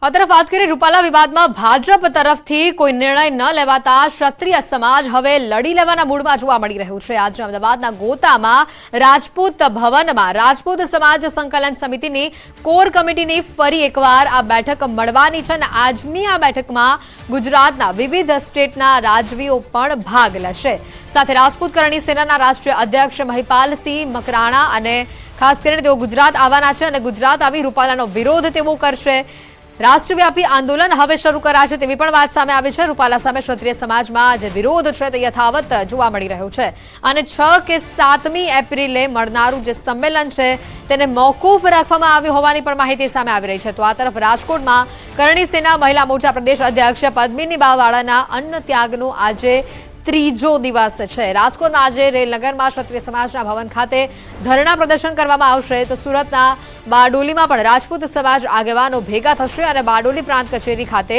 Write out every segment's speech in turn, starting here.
આ તરફ વાત કરીએ રૂપાલા વિવાદમાં ભાજપ તરફથી કોઈ નિર્ણય ન લેવાતા ક્ષત્રિય સમાજ હવે લડી લેવાના મૂડમાં જોવા મળી રહ્યું છે। આજે અમદાવાદના ગોતામાં રાજપૂત ભવનમાં રાજપૂત સમાજ સંકલન સમિતિની કોર કમિટીની ફરી એકવાર આ બેઠક મળવાની છે અને આજની આ બેઠકમાં ગુજરાતના વિવિધ સ્ટેટના રાજવીઓ પણ ભાગ લેશે। સાથે રાજપૂત કરણી સેનાના રાષ્ટ્રીય અધ્યક્ષ મહિપાલસિંહ મકરાણા અને ખાસ કરીને તેઓ ગુજરાત આવવાના છે અને ગુજરાત આવી રૂપાલાનો વિરોધ તેઓ કરશે। રાષ્ટ્રવ્યાપી આંદોલન હવે શરૂ કરાશે તેવી પણ વાત સામે આવી છે। રૂપાલા સામે ક્ષત્રિય સમાજમાં જે વિરોધ છે તે યથાવત જોવા મળી રહ્યો છે અને 6 કે 7મી એપ્રિલે મળનારું જે સંમેલન છે તેને મોકૂફ રાખવામાં આવ્યું હોવાની પણ માહિતી સામે આવી રહી છે। તો આ તરફ રાજકોટમાં કરણી સેના મહિલા મોરચા પ્રદેશ અધ્યક્ષ પદ્મિની બાવાળાના અન્ન ત્યાગનો આજે ત્રીજો દિવસ છે। રાજકોટમાં આજે રેલનગરમાં ક્ષત્રિય સમાજના ભવન ખાતે ધરણા પ્રદર્શન કરવામાં આવશે। તો સુરતના બારડોલીમાં પણ રાજપૂત સમાજ આગેવાનો ભેગા થશે અને બારડોલી પ્રાંત કચેરી ખાતે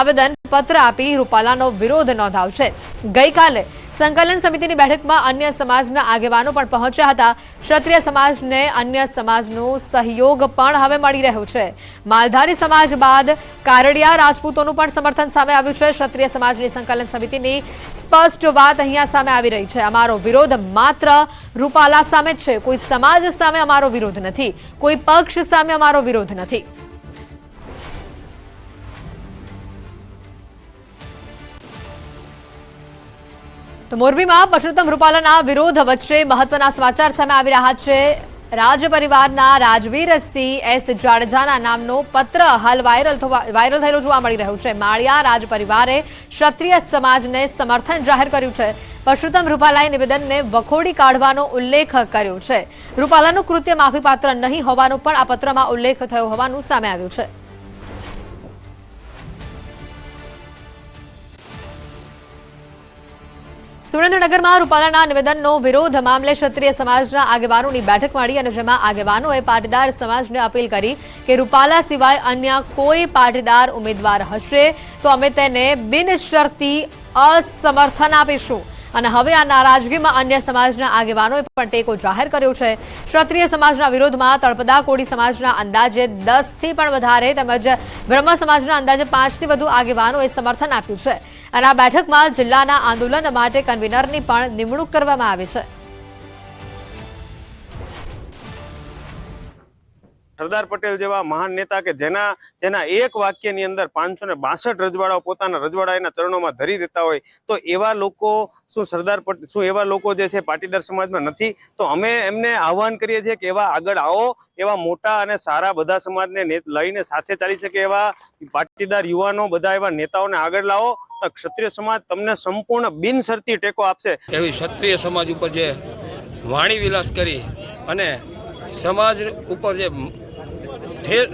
આવેદન પત્ર આપી રૂપાલાનો વિરોધ નોંધાવશે। ગઈકાલે સંકલન સમિતિની બેઠકમાં અન્ય સમાજના આગેવાનો પણ પહોંચ્યા હતા। ક્ષત્રિય સમાજને અન્ય સમાજનો સહયોગ પણ હવે મળી રહ્યો છે। માલધારી સમાજ બાદ કારડિયા રાજપૂતોનું પણ સમર્થન સામે આવ્યું છે। ક્ષત્રિય સમાજની સંકલન સમિતિની સ્પષ્ટ વાત અહીંયા સામે આવી રહી છે। અમારો વિરોધ માત્ર રૂપાલા સામે જ છે, કોઈ સમાજ સામે અમારો વિરોધ નથી, કોઈ પક્ષ સામે અમારો વિરોધ નથી। તો મોરબીમાં પરસોત્તમ રૂપાલાના વિરોધ વચ્ચે મહત્વના સમાચાર સામે આવી રહ્યા છે। રાજ પરિવારના રાજવીરસિંહ એસ જાડેજાના નામનો પત્ર હાલ વાયરલ થયેલો જોવા મળી રહ્યો છે। માળિયા રાજ પરિવારે ક્ષત્રિય સમાજને સમર્થન જાહેર કર્યું છે। પરસોત્તમ રૂપાલાએ નિવેદનને વખોડી કાઢવાનો ઉલ્લેખ કર્યો છે। રૂપાલાનું કૃત્ય માફીપાત્ર નહીં હોવાનો પણ આ પત્રમાં ઉલ્લેખ થયો હોવાનું સામે આવ્યું છે। સુરેન્દ્રનગરમાં રૂપાલાના નિવેદનનો વિરોધ મામલે ક્ષત્રિય સમાજના આગેવાનોની બેઠક મળી અને જેમાં આગેવાનોએ પાટીદાર સમાજને અપીલ કરી કે રૂપાલા સિવાય અન્ય કોઈ પાટીદાર ઉમેદવાર હશે તો અમે તેને બિનશરતી અસમર્થન આપીશું અને હવે આ નારાજગીમાં અન્ય સમાજના આગેવાનોએ પણ ટેકો જાહેર કર્યો છે। ક્ષત્રિય સમાજના વિરોધમાં તળપદા કોળી સમાજના અંદાજે 10થી પણ વધારે તેમજ બ્રહ્મ સમાજના અંદાજે 5થી વધુ આગેવાનોએ સમર્થન આપ્યું છે અને આ બેઠકમાં જિલ્લાના આંદોલન માટે કન્વીનરની પણ નિમણૂક કરવામાં આવી છે। સરદાર પટેલ જેવા મહાન નેતા કે જેના એક વાક્યની અંદર 562 રજવાડાઓ પોતાના રજવાડા ચરણોમાં ધરી દેતા હોય તો એવા લોકો શું એવા લોકો જે છે પાટીદાર સમાજમાં નથી? તો અમે એમને આહ્વાન કરીએ છીએ કે એવા આગળ આવો, એવા મોટા અને સારા બધા સમાજને લઈને સાથે ચાલી શકે એવા પાટીદાર યુવાનો બધા એવા નેતાઓને આગળ લાવો તો ક્ષત્રિય સમાજ તમને સંપૂર્ણ બિનશરતી ટેકો આપશે। એવી ક્ષત્રિય સમાજ ઉપર જે વાણી વિલાસ કરી અને સમાજ ઉપર જે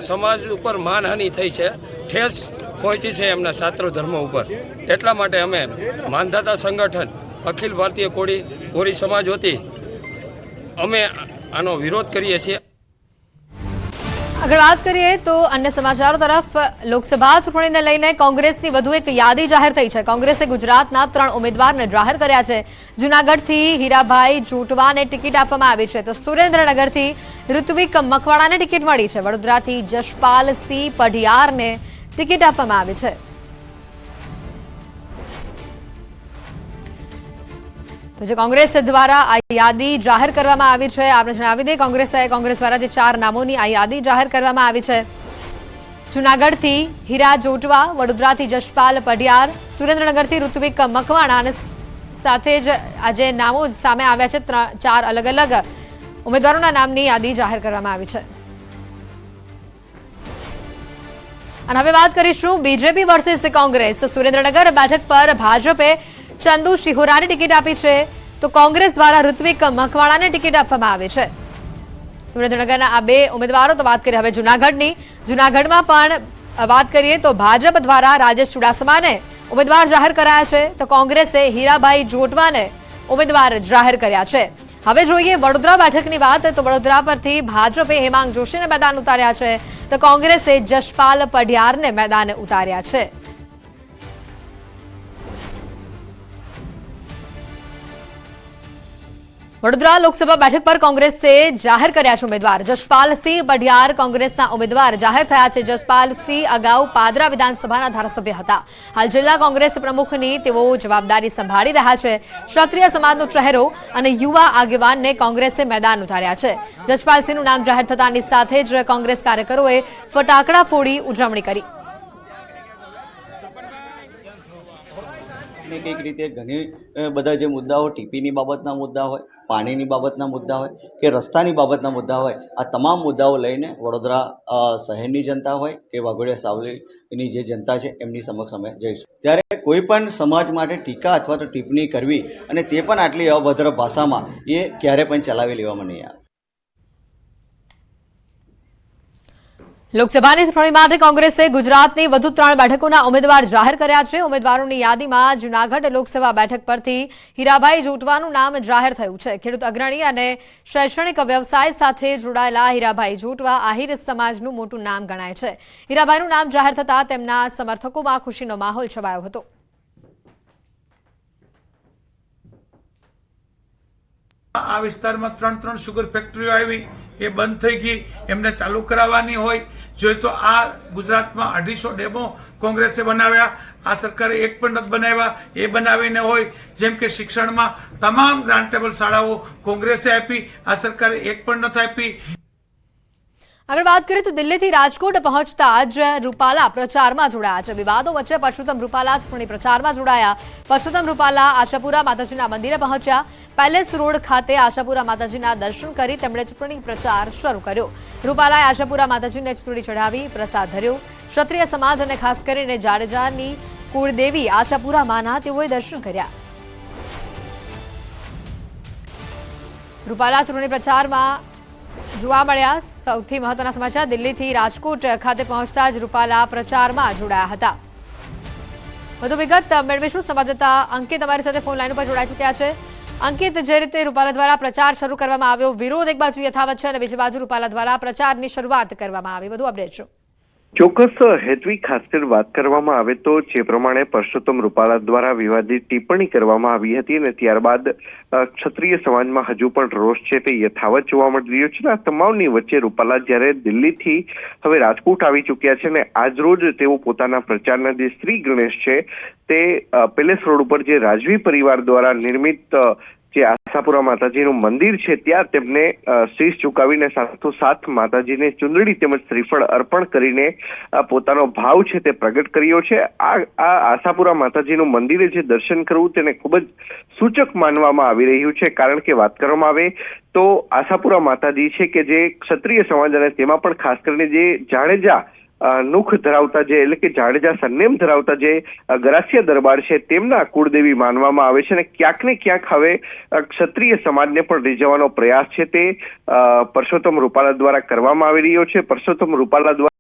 સમાજ ઉપર માનહાનિ થઈ છે, ઠેસ પહોંચી છે એમના શાસ્ત્રો ધર્મ ઉપર, એટલા માટે અમે માનધાતા સંગઠન અખિલ ભારતીય કોળી સમાજ વતી અમે આનો વિરોધ કરીએ છીએ। આગળ વાત કરીએ તો અન્ય સમાચારો તરફ લોકસભા ચૂંટણીને લઈને કોંગ્રેસની વધુ એક યાદી જાહેર થઈ છે। કોંગ્રેસે ગુજરાતના 3 ઉમેદવારને જાહેર કર્યા છે। જૂનાગઢથી હીરાભાઈ જોટવાને ટિકિટ આપવામાં આવી છે તો સુરેન્દ્રનગરથી ઋત્વિક મકવાણાને ટિકિટ મળી છે। વડોદરાથી જશપાલસિંહ પઢિયારને ટિકિટ આપવામાં આવી છે। તો જે કોંગ્રેસ દ્વારા આ યાદી જાહેર કરવામાં આવી છે આપણે જણાવી દઈએ કોંગ્રેસ દ્વારા જે 4 નામોની આ યાદી જાહેર કરવામાં આવી છે। જૂનાગઢથી હીરા જોટવા, વડોદરાથી જશપાલ પઢિયાર, સુરેન્દ્રનગરથી ઋત્વિક મકવાણા અને સાથે જ આજે નામો સામે આવ્યા છે 4 અલગ અલગ ઉમેદવારોના નામની યાદી જાહેર કરવામાં આવી છે। અને હવે વાત કરીશું બીજેપી વર્સિસ કોંગ્રેસ। સુરેન્દ્રનગર બેઠક પર ભાજપે ચંદુ શિહોરાને ટિકિટ આપી છે તો કોંગ્રેસ દ્વારા ઋત્વિક મકવાણાને ટિકિટ આપવામાં આવી છે। સુરેન્દ્રનગરના આ 2 ઉમેદવારો તો વાત કરીએ હવે જૂનાગઢમાં પણ વાત કરીએ તો ભાજપ દ્વારા રાજેશ ચુડાસમાને ઉમેદવાર જાહેર કરાયા છે તો કોંગ્રેસે હીરાભાઈ જોટવાને ઉમેદવાર જાહેર કર્યા છે। હવે જોઈએ વડોદરા બેઠકની વાત તો વડોદરા પરથી ભાજપે હેમાંગ જોશીને મેદાન ઉતાર્યા છે તો કોંગ્રેસે જશપાલ પઢિયારને મેદાને ઉતાર્યા છે। વડોદરા લોકસભા બેઠક પર કોંગ્રેસે જાહેર કર્યા છે ઉમેદવાર. જશપાલસિંહ બઢિયાર કોંગ્રેસના ઉમેદવાર જાહેર થયા છે. જશપાલસિંહ અગાઉ પાદરા વિધાનસભાના ધારાસભ્ય હતા. હાલ જિલ્લા કોંગ્રેસ પ્રમુખની તેઓ જવાબદારી સંભાળી રહ્યા છે. ક્ષત્રિય સમાજનો ચહેરો અને યુવા આગેવાનને કોંગ્રેસે મેદાન ઉતાર્યા છે. જશપાલસિંહનું નામ જાહેર થતાની સાથે જ કોંગ્રેસ કાર્યકરોએ ફટાકડા ફોડી ઉજવણી કરી. કંઈક રીતે ઘણી બધા જે મુદ્દાઓ ટીપીની બાબતના મુદ્દા હોય, પાણીની બાબતના મુદ્દા હોય કે રસ્તાની બાબતના મુદ્દા હોય, આ તમામ મુદ્દાઓ લઈને વડોદરા શહેરની જનતા હોય કે વાઘોડિયા સાવલીની જે જનતા છે એમની સમક્ષ અમે જઈશું. ત્યારે કોઈ પણ સમાજ માટે ટીકા અથવા તો ટિપ્પણી કરવી અને તે પણ આટલી અભદ્ર ભાષામાં એ ક્યારે પણ ચલાવી લેવામાં નહીં આવે. લોકસભાની ચૂંટણી માટે કોંગ્રેસે ગુજરાતની વધુ 3 બેઠકોના ઉમેદવાર જાહેર કર્યા છે. ઉમેદવારોની યાદીમાં જૂનાગઢ લોકસભા બેઠક પરથી હીરાભાઈ જોટવાનું નામ જાહેર થયું છે. ખેડૂત અગ્રણી અને શૈક્ષણિક વ્યવસાય સાથે જોડાયેલા હીરાભાઈ જોટવા આહિર સમાજનું મોટું નામ ગણાય છે. હીરાભાઈનું નામ જાહેર થતાં તેમના સમર્થકોમાં ખુશીનો માહોલ છવાયો હતો. આ વિસ્તારમાં 3 સુગર ફેક્ટરીઓ આવી, એ બંધ થઈ ગઈ, એમને ચાલુ કરાવવાની હોય. જોઈએ તો આ ગુજરાતમાં 250 ડેમો કોંગ્રેસે બનાવ્યા, આ સરકારે એક પણ નથી બનાવ્યા. એ બનાવીને હોય, જેમ કે શિક્ષણમાં તમામ ગ્રાન્ટેબલ શાળાઓ કોંગ્રેસે આપી, આ સરકારે એક પણ નથી આપી. આગળ વાત કરીએ તો દિલ્હીથી રાજકોટ પહોંચતા જ રૂપાલા પ્રચારમાં જોડાયા છે. વિવાદો વચ્ચે પરસોત્તમ રૂપાલા ચૂંટણી પ્રચારમાં જોડાયા. પરસોત્તમ રૂપાલા આશાપુરા માતાજીના મંદિરે પહોંચ્યા. પેલેસ રોડ ખાતે આશાપુરા માતાજીના દર્શન કરી તેમણે ચૂંટણી પ્રચાર શરૂ કર્યો. રૂપાલાએ આશાપુરા માતાજીને ચૂંટણી ચઢાવી પ્રસાદ ધર્યો. ક્ષત્રિય સમાજ અને ખાસ કરીને જાડેજાની કુળદેવી આશાપુરા માના તેઓએ દર્શન કર્યા. રૂપાલા ચૂંટણી પ્રચારમાં જોવા મળ્યા. સૌથી મહત્વના સમાચાર, દિલ્હીથી રાજકોટ ખાતે પહોંચતા જ રૂપાલા પ્રચારમાં જોડાયા હતા. વધુ વિગત મેળવીશું. સંવાદદાતા અંકિત અમારી સાથે ફોન લાઈન ઉપર જોડાઈ ચૂક્યા છે. અંકિત, જે રીતે રૂપાલા દ્વારા પ્રચાર શરૂ કરવામાં આવ્યો, વિરોધ એક બાજુ યથાવત છે અને બીજી બાજુ રૂપાલા દ્વારા પ્રચારની શરૂઆત કરવામાં આવી, વધુ અપડેટ શું? ચોક્કસ હેતવી, ખાસ કરી વાત કરવામાં આવે તો જે પ્રમાણે પરસોત્તમ રૂપાલા દ્વારા વિવાદિત ટિપ્પણી કરવામાં આવી હતી અને ત્યારબાદ ક્ષત્રિય સમાજમાં હજુ પણ રોષ છે તે યથાવત જોવા મળી રહ્યો છે. આ તમામની વચ્ચે રૂપાલા જ્યારે દિલ્હીથી હવે રાજકોટ આવી ચૂક્યા છે ને આજરોજ તેઓ પોતાના પ્રચારના જે શ્રી ગણેશ છે તે પેલેસ રોડ ઉપર જે રાજવી પરિવાર દ્વારા નિર્મિત જે આશાપુરા માતાજીનું મંદિર છે ત્યાં તેમને શીશ ઝુકાવીને સાથોસાથ માતાજીને ચુંદડી તેમજ શ્રીફળ અર્પણ કરીને પોતાનો ભાવ છે તે પ્રગટ કર્યો છે. આ આશાપુરા માતાજીનું મંદિરે જે દર્શન કરવું તેને ખૂબ જ સૂચક માનવામાં આવી રહ્યું છે. કારણ કે વાત કરવામાં આવે તો આશાપુરા માતાજી છે કે જે ક્ષત્રિય સમાજ અને તેમાં પણ ખાસ કરીને જે જાડેજા નુખ ધરાવતા જે એટલે કે જાડેજા સરનેમ ધરાવતા જે ગરાસિયા દરબાર છે તેમના કુળદેવી માનવામાં આવે છે અને ક્યાંક ને ક્યાંક હવે ક્ષત્રિય સમાજને પણ રીઝવવાનો પ્રયાસ છે તે પરસોત્તમ રૂપાલા દ્વારા કરવામાં આવી રહ્યો છે. પરસોત્તમ રૂપાલા દ્વારા